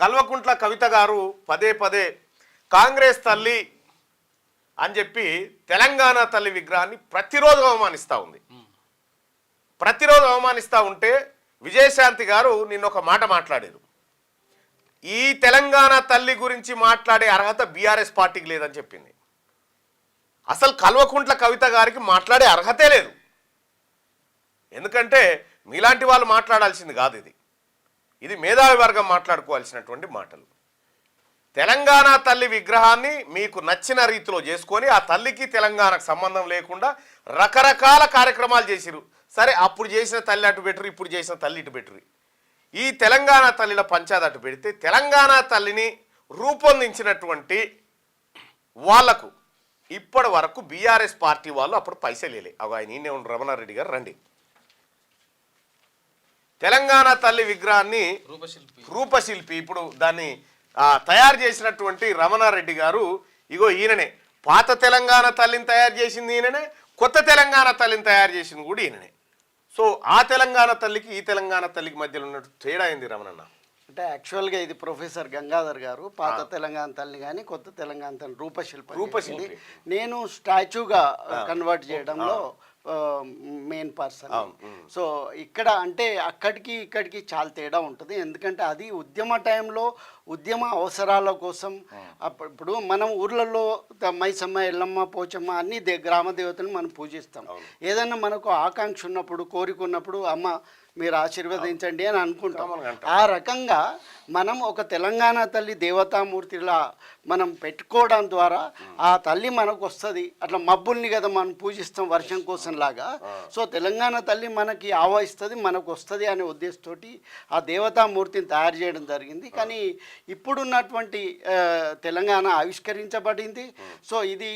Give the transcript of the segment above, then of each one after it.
కల్వకుంట్ల కవిత గారు పదే పదే కాంగ్రెస్ తల్లి అని చెప్పి తెలంగాణ తల్లి విగ్రహాన్ని ప్రతిరోజు అవమానిస్తూ ఉంది. ప్రతిరోజు అవమానిస్తూ ఉంటే విజయశాంతి గారు నిన్న ఒక మాట మాట్లాడారు. ఈ తెలంగాణ తల్లి గురించి మాట్లాడే అర్హత బీఆర్ఎస్ పార్టీకి లేదని చెప్పింది. అసలు కల్వకుంట్ల కవిత గారికి మాట్లాడే అర్హతే లేదు. ఎందుకంటే మీలాంటి వాళ్ళు మాట్లాడాల్సింది కాదు, ఇది మేధావి వర్గం మాట్లాడుకోవాల్సినటువంటి మాటలు. తెలంగాణ తల్లి విగ్రహాన్ని మీకు నచ్చిన రీతిలో చేసుకొని ఆ తల్లికి తెలంగాణకు సంబంధం లేకుండా రకరకాల కార్యక్రమాలు చేసిరు. సరే, అప్పుడు చేసిన తల్లి అటు బెటరు, ఇప్పుడు చేసిన తల్లి ఇటు బెటరు. ఈ తెలంగాణ తల్లిల పంచాయతీ అటు పెడితే తెలంగాణ తల్లిని రూపొందించినటువంటి వాళ్లకు ఇప్పటి వరకు బీఆర్ఎస్ పార్టీ వాళ్ళు అప్పుడు పైసలు లేలే. ఆయన ఈయనే ఉన్న రమణారెడ్డి గారు రండి. తెలంగాణ తల్లి విగ్రహాన్ని రూపశిల్పి ఇప్పుడు దాన్ని తయారు చేసినటువంటి రమణారెడ్డి గారు, ఇగో ఈయననే పాత తెలంగాణ తల్లిని తయారు చేసింది ఈయననే, కొత్త తెలంగాణ తల్లిని తయారు చేసింది కూడా ఈయననే. సో ఆ తెలంగాణ తల్లికి ఈ తెలంగాణ తల్లికి మధ్యలో ఉన్నట్టు తేడా అయింది రమణన్న. అంటే యాక్చువల్గా ఇది ప్రొఫెసర్ గంగాధర్ గారు పాత తెలంగాణ తల్లి కానీ కొత్త తెలంగాణ తల్లి రూపశిల్పి నేను స్టాచ్యూగా కన్వర్ట్ చేయడంలో మెయిన్ పర్సన్. సో ఇక్కడ అంటే అక్కడికి ఇక్కడికి చాలా తేడా ఉంటుంది. ఎందుకంటే అది ఉద్యమ టైంలో ఉద్యమ అవసరాల కోసం ఇప్పుడు మనం ఊర్లలో మైసమ్మ, ఎల్లమ్మ, పోచమ్మ అన్ని గ్రామ దేవతలను మనం పూజిస్తాం. ఏదైనా మనకు ఆకాంక్ష ఉన్నప్పుడు, కోరిక ఉన్నప్పుడు అమ్మ మీరు ఆశీర్వదించండి అని అనుకుంటాం. ఆ రకంగా మనం ఒక తెలంగాణ తల్లి దేవతామూర్తిలా మనం పెట్టుకోవడం ద్వారా ఆ తల్లి మనకు వస్తుంది. అట్లా మబ్బుల్ని కదా మనం పూజిస్తాం వర్షం కోసం లాగా. సో తెలంగాణ తల్లి మనకి ఆవహిస్తుంది, మనకు వస్తుంది అనే ఉద్దేశంతో ఆ దేవతామూర్తిని తయారు చేయడం జరిగింది. కానీ ఇప్పుడున్నటువంటి తెలంగాణ ఆవిష్కరించబడింది. సో ఇది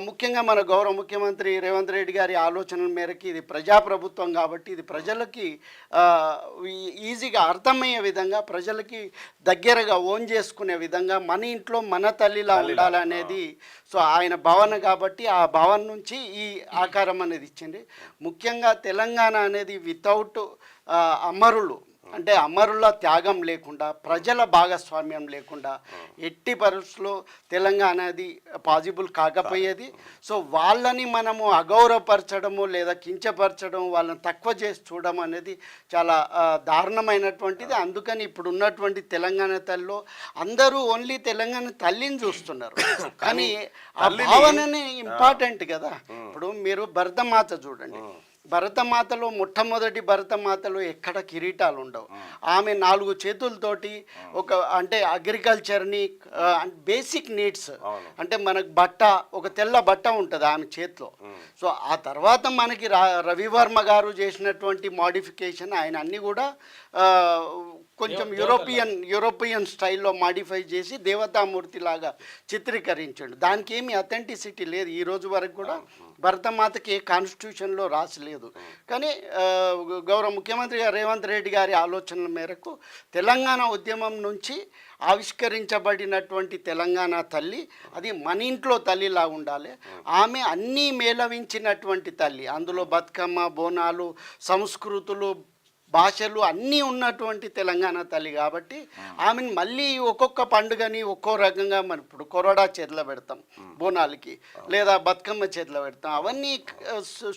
ముఖ్యంగా మన గౌరవ ముఖ్యమంత్రి రేవంత్ రెడ్డి గారి ఆలోచనల మేరకు ఇది ప్రజాప్రభుత్వం కాబట్టి ఇది ప్రజలకి ఈజీగా అర్థమయ్యే విధంగా, ప్రజలకి దగ్గరగా ఓన్ చేసుకునే విధంగా మన ఇంట్లో మన తల్లిలా ఉండాలనేది సో ఆయన భావన కాబట్టి ఆ భావన నుంచి ఈ ఆకారం అనేది ఇచ్చింది. ముఖ్యంగా తెలంగాణ అనేది వితౌట్ అమరులు అంటే అమరుల త్యాగం లేకుండా, ప్రజల భాగస్వామ్యం లేకుండా ఎట్టి పరిస్థితుల్లో తెలంగాణ అది పాసిబుల్ కాకపోయేది. సో వాళ్ళని మనము అగౌరవపరచడము లేదా కించపరచడం, వాళ్ళని తక్కువ చేసి చూడడం అనేది చాలా దారుణమైనటువంటిది. అందుకని ఇప్పుడు ఉన్నటువంటి తెలంగాణ తల్లిలో అందరూ ఓన్లీ తెలంగాణ తల్లిని చూస్తున్నారు, కానీ ఆ భావననే ఇంపార్టెంట్ కదా. ఇప్పుడు మీరు భరతమాత చూడండి, భరతమాతలో మొట్టమొదటి భరతమాతలో ఎక్కడ కిరీటాలు ఉండవు. ఆమె 4 చేతులతోటి ఒక అంటే అగ్రికల్చర్ని బేసిక్ నీడ్స్ అంటే మనకు బట్ట, ఒక తెల్ల బట్ట ఉంటుంది ఆమె చేతిలో. సో ఆ తర్వాత మనకి రవివర్మ గారు చేసినటువంటి మోడిఫికేషన్, ఆయన అన్నీ కూడా కొంచెం యూరోపియన్ స్టైల్లో మాడిఫై చేసి దేవతామూర్తి లాగా చిత్రీకరించాడు. దానికి ఏమి అథెంటిసిటీ లేదు ఈ రోజు వరకు కూడా. భరతమాతకి ఏ కాన్స్టిట్యూషన్లో రాసలేదు. కానీ గౌరవ ముఖ్యమంత్రి రేవంత్ రెడ్డి గారి ఆలోచనల మేరకు తెలంగాణ ఉద్యమం నుంచి ఆవిష్కరించబడినటువంటి తెలంగాణ తల్లి అది మన ఇంట్లో తల్లిలా ఉండాలి. ఆమె అన్నీ మేళవించినటువంటి తల్లి, అందులో బతుకమ్మ, బోనాలు, సంస్కృతులు, భాషలు అన్నీ ఉన్నటువంటి తెలంగాణ తల్లి కాబట్టి ఆమెను మళ్ళీ ఒక్కొక్క పండుగని ఒక్కో రకంగా మనం ఇప్పుడు కొరడా చేతిలో పెడతాం బోనాలకి, లేదా బతుకమ్మ చేతిలో పెడతాం, అవన్నీ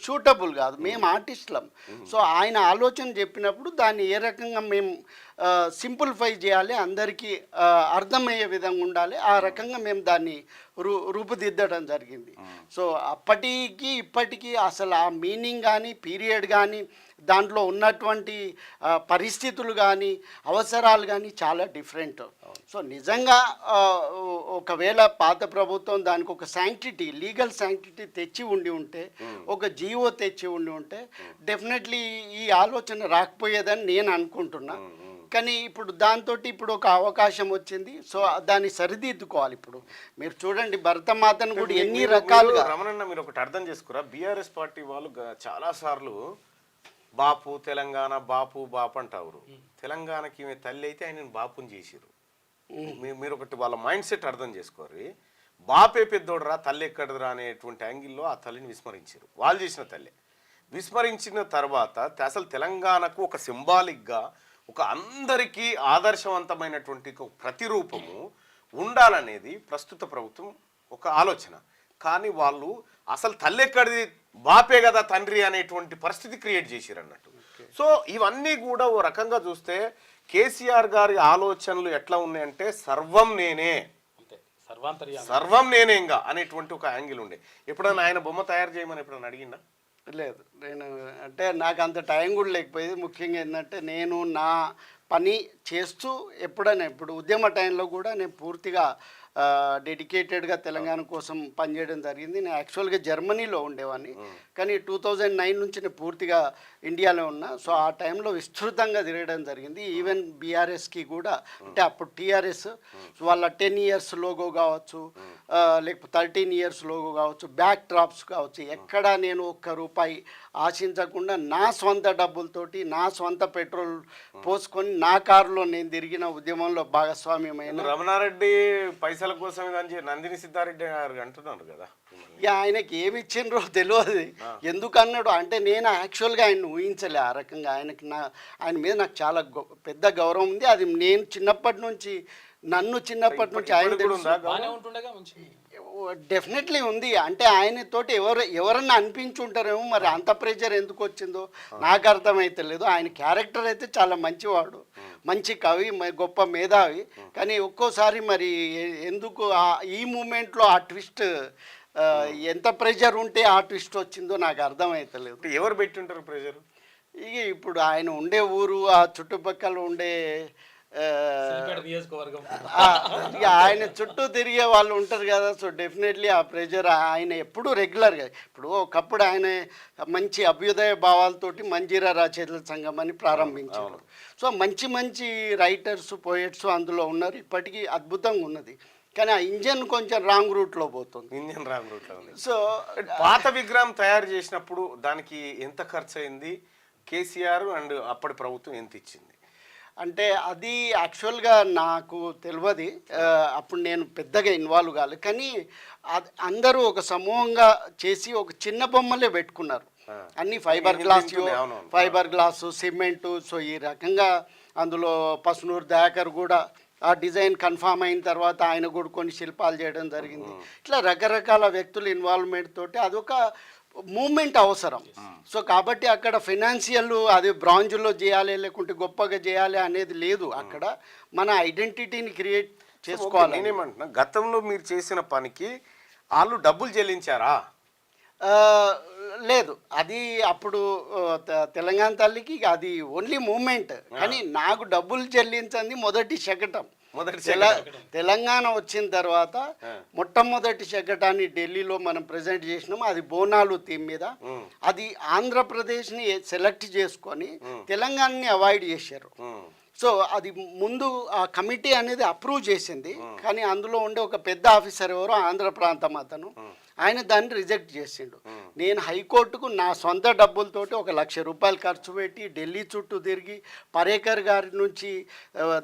సూటబుల్ కాదు. మేము ఆర్టిస్టులం. సో ఆయన ఆలోచన చెప్పినప్పుడు దాన్ని ఏ రకంగా మేము సింప్లిఫై చేయాలి, అందరికీ అర్థమయ్యే విధంగా ఉండాలి, ఆ రకంగా మేము దాన్ని రూపుదిద్దడం జరిగింది. సో అప్పటికి ఇప్పటికీ అసలు ఆ మీనింగ్ కానీ, పీరియడ్ కానీ, దాంట్లో ఉన్నటువంటి పరిస్థితులు కానీ, అవసరాలు కానీ చాలా డిఫరెంట్. సో నిజంగా ఒకవేళ పాత ప్రభుత్వం దానికి ఒక శాంక్టిటీ, లీగల్ శాంక్టిటీ తెచ్చి ఉండి ఉంటే, ఒక జీవో తెచ్చి ఉండి ఉంటే డెఫినెట్లీ ఈ ఆలోచన రాకపోయేదని నేను అనుకుంటున్నా. కానీ ఇప్పుడు దాంతో ఇప్పుడు ఒక అవకాశం వచ్చింది. సో దాన్ని సరిదిద్దుకోవాలి. ఇప్పుడు మీరు చూడండి భరతమాతను కూడా ఎన్ని రకాలుగా. రమణన్న మీరు ఒకటి అర్థం చేసుకురా, బీఆర్ఎస్ పార్టీ వాళ్ళు చాలా సార్లు బాపు తెలంగాణ, బాపు బాపు అంటారు. తెలంగాణకి తల్లి అయితే ఆయన బాపుని చేసిరు. మీరు ఒకటి వాళ్ళ మైండ్ సెట్ అర్థం చేసుకోరు. బాపే పెద్దోడరా, తల్లి ఎక్కడరా అనేటువంటి యాంగిల్లో ఆ తల్లిని విస్మరించారు. వాళ్ళు చేసిన తల్లి విస్మరించిన తర్వాత అసలు తెలంగాణకు ఒక సింబాలిక్గా ఒక అందరికీ ఆదర్శవంతమైనటువంటి ఒక ప్రతిరూపము ఉండాలనేది ప్రస్తుత ప్రభుత్వం ఒక ఆలోచన. కానీ వాళ్ళు అసలు తల్లి ఎక్కడిది, బాపే కదా తండ్రి అనేటువంటి పరిస్థితి క్రియేట్ చేసిరు అన్నట్టు. సో ఇవన్నీ కూడా ఓ రకంగా చూస్తే కేసీఆర్ గారి ఆలోచనలు ఎట్లా ఉన్నాయంటే సర్వం నేనే, సర్వం నేనే ఇంకా అనేటువంటి ఒక యాంగిల్ ఉండే. ఎప్పుడైనా ఆయన బొమ్మ తయారు చేయమని ఎప్పుడైనా అడిగిందా? లేదు, నేను అంటే నాకు అంత టైం కూడా లేకపోయేది. ముఖ్యంగా ఏంటంటే నేను నా పని చేస్తూ ఎప్పుడైనా ఇప్పుడు ఉద్యమ టైంలో కూడా నేను పూర్తిగా డెడికేటెడ్గా తెలంగాణ కోసం పనిచేయడం జరిగింది. నేను యాక్చువల్గా జర్మనీలో ఉండేవాడిని, కానీ 2009 నుంచి నేను పూర్తిగా ఇండియాలో ఉన్నా. సో ఆ టైంలో విస్తృతంగా తిరగడం జరిగింది. ఈవెన్ బీఆర్ఎస్కి కూడా, అంటే అప్పుడు టీఆర్ఎస్ వాళ్ళ 10 years లోగో కావచ్చు, లేకపోతే 13 years లోగో కావచ్చు, బ్యాక్ డ్రాప్స్ కావచ్చు, ఎక్కడ నేను ఒక్క రూపాయి ఆశించకుండా నా స్వంత డబ్బులతోటి నా స్వంత పెట్రోల్ పోసుకొని నా కారులో నేను తిరిగిన ఉద్యమంలో భాగస్వామ్యమైన రమణారెడ్డి పైసల కోసం నందిని సిద్ధారెడ్డి గారు అంటున్నారు కదా. ఇక ఆయనకి ఏమి ఇచ్చిండ్రో తెలియదు. ఎందుకు అన్నాడు అంటే నేను యాక్చువల్గా ఆయన ఊహించలే ఆ రకంగా. ఆయన మీద నాకు చాలా పెద్ద గౌరవం ఉంది. అది నేను చిన్నప్పటి నుంచి ఆయన డెఫినెట్లీ ఉంది. అంటే ఆయనతోటి ఎవరన్నా అనిపించుంటారేమో, మరి అంత ప్రెషర్ ఎందుకు వచ్చిందో నాకు అర్థమైతే లేదు. ఆయన క్యారెక్టర్ అయితే చాలా మంచివాడు, మంచి కవి, గొప్ప మేధావి. కానీ ఒక్కోసారి మరి ఎందుకు ఈ మూమెంట్లో ఆ ట్విస్ట్, ఎంత ప్రెషర్ ఉంటే ఆ ట్విస్ట్ వచ్చిందో నాకు అర్థమైతలేదు. ఎవరు పెట్టుంటారు ప్రెషర్? ఇక ఇప్పుడు ఆయన ఉండే ఊరు, ఆ చుట్టుపక్కల ఉండే ఆయన చుట్టూ తిరిగే వాళ్ళు ఉంటారు కదా. సో డెఫినెట్లీ ఆ ప్రెషర్ ఆయన ఎప్పుడూ రెగ్యులర్గా, ఇప్పుడు ఒకప్పుడు ఆయన మంచి అభ్యుదయ భావాలతోటి మంజీరా రచయితల సంఘం అని ప్రారంభించారు. సో మంచి మంచి రైటర్స్, పోయెట్స్ అందులో ఉన్నారు. ఇప్పటికీ అద్భుతంగా ఉన్నది. కానీ ఆ ఇంజన్ కొంచెం రాంగ్ రూట్లో పోతుంది. ఇంజన్ రాంగ్ రూట్లో ఉంది. సో పాత విగ్రహం తయారు చేసినప్పుడు దానికి ఎంత ఖర్చు అయింది? కేసీఆర్ అండ్ అప్పటి ప్రభుత్వం ఎంత ఇచ్చింది? అంటే అది యాక్చువల్గా నాకు తెలియదు. అప్పుడు నేను పెద్దగా ఇన్వాల్వ్ కాలేదు. కానీ అందరూ ఒక సమూహంగా చేసి ఒక చిన్న బొమ్మలే పెట్టుకున్నారు. అన్ని ఫైబర్ గ్లాసు, సిమెంటు. సో ఈ రకంగా అందులో పసునూరు దయాకర్ కూడా ఆ డిజైన్ కన్ఫామ్ అయిన తర్వాత ఆయన కూడా కొన్ని శిల్పాలు చేయడం జరిగింది. ఇట్లా రకరకాల వ్యక్తుల ఇన్వాల్వ్మెంట్ తోటి అదొక మూమెంట్ అవసరం. సో కాబట్టి అక్కడ ఫైనాన్షియల్ అది బ్రాంజ్లో చేయాలి లేకుంటే గొప్పగా చేయాలి అనేది లేదు. అక్కడ మన ఐడెంటిటీని క్రియేట్ చేసుకోవాలి. నేనేమంటున్నా, గతంలో మీరు చేసిన పనికి వాళ్ళు డబ్బులు చెల్లించారా? లేదు, అది అప్పుడు తెలంగాణ తల్లికి అది ఓన్లీ మూమెంట్. కానీ నాకు డబ్బులు చెల్లించింది మొదటి శకటం. తెలంగాణ వచ్చిన తర్వాత మొట్టమొదటి శకటాన్ని ఢిల్లీలో మనం ప్రజెంట్ చేసినాము. అది బోనాలు థీమ్ మీద. అది ఆంధ్రప్రదేశ్ని సెలెక్ట్ చేసుకొని తెలంగాణని అవాయిడ్ చేశారు. సో అది ముందు ఆ కమిటీ అనేది అప్రూవ్ చేసింది. కానీ అందులో ఉండే ఒక పెద్ద ఆఫీసర్ ఎవరో ఆంధ్ర ప్రాంతం అతను, ఆయన దాన్ని రిజెక్ట్ చేసిండు. నేను హైకోర్టుకు నా సొంత డబ్బులతోటి 1,00,000 రూపాయలు ఖర్చు పెట్టి ఢిల్లీ చుట్టూ తిరిగి పరేకర్ గారి నుంచి,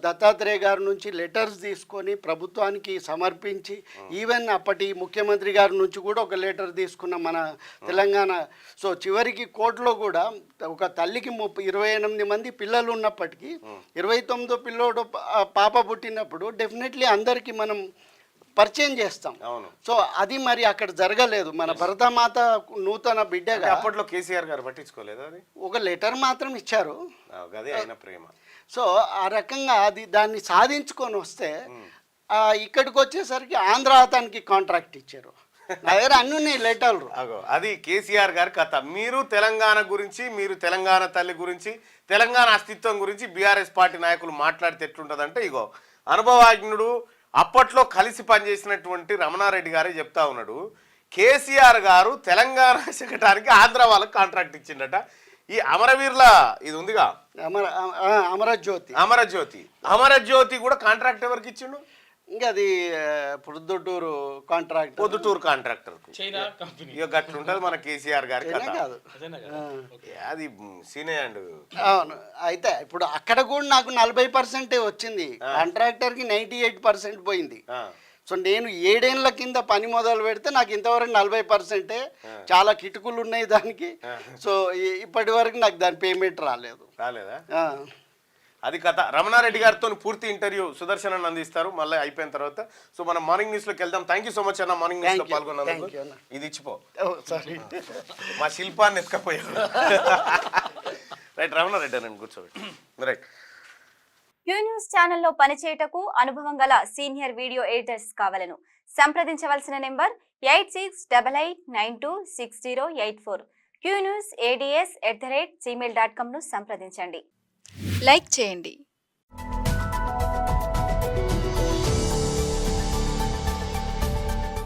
దత్తాత్రేయ గారి నుంచి లెటర్స్ తీసుకొని ప్రభుత్వానికి సమర్పించి, ఈవెన్ అప్పటి ముఖ్యమంత్రి గారి నుంచి కూడా ఒక లెటర్ తీసుకున్న మన తెలంగాణ. సో చివరికి కోర్టులో కూడా ఒక తల్లికి 28 మంది పిల్లలు ఉన్నప్పటికీ 29వ పిల్లోడు పాప పుట్టినప్పుడు డెఫినెట్లీ అందరికీ మనం పరిచయం చేస్తాం. సో అది మరి అక్కడ జరగలేదు. మన భరతమాత నూతన బిడ్డగా అప్పట్లో కేసీఆర్ గారు పట్టించుకోలేదు. అది ఒక లెటర్ మాత్రం ఇచ్చారు. ప్రేమ. సో ఆ రకంగా అది దాన్ని సాధించుకొని వస్తే ఇక్కడికి వచ్చేసరికి ఆంధ్ర అతనికి కాంట్రాక్ట్ ఇచ్చారు. నా దగ్గర అన్ని లెటర్లు. అది కేసీఆర్ గారి కథ. మీరు తెలంగాణ గురించి, మీరు తెలంగాణ తల్లి గురించి, తెలంగాణ అస్తిత్వం గురించి బీఆర్ఎస్ పార్టీ నాయకులు మాట్లాడితే ఎట్లుంటుందంటే, ఇగో అనుభవజ్ఞుడు అప్పట్లో కలిసి పనిచేసినటువంటి రమణారెడ్డి గారే చెప్తా ఉన్నాడు, కేసీఆర్ గారు తెలంగాణ శకటానికి ఆంధ్ర వాళ్ళకి కాంట్రాక్ట్ ఇచ్చిండట. ఈ అమరవీరుల ఇది ఉందిగా, అమరజ్యోతి కూడా కాంట్రాక్ట్ ఎవరికి ఇచ్చిండు? ఇంకా అది పొద్దుటూరు కాంట్రాక్టర్ ఇక గట్లుంటది మన కేసీఆర్ గారి కాదు. అది సీనే అండ్. అవును. అయితే ఇప్పుడు అక్కడ కూడా నాకు 40% వచ్చింది, కాంట్రాక్టర్కి 98% పోయింది. సో నేను 7 ఏళ్ల కింద పని మొదలు పెడితే నాకు ఇంతవరకు 40%. చాలా కిటుకులు ఉన్నాయి దానికి. సో ఇప్పటి వరకు నాకు దాని పేమెంట్ రాలేదా? అది కథ. రమణారెడ్డి గారితో పూర్తి ఇంటర్వ్యూ సుదర్శన్ అన్న అందిస్తారు మళ్ళీ అయిపోయిన తర్వాత. సో మనం మార్నింగ్ న్యూస్ లోకి వెళ్దాం. థ్యాంక్ యూ సో మచ్ అన్న, మార్నింగ్ న్యూస్ లో పాల్గొన్నందుకు. ఇది ఇచ్చిపో, సారీ మా శిల్పాన్ని ఎత్తుకపోయారు. రైట్, రమణారెడ్డి అని కూర్చోబెట్టి. రైట్. క్యూ న్యూస్ ఛానల్లో పనిచేయటకు అనుభవం గల సీనియర్ వీడియో ఎడిటర్స్ కావాలను సంప్రదించవలసిన నెంబర్ 8688926084. qnewsads@gmail.com ను సంప్రదించండి. లైక్ చేయండి,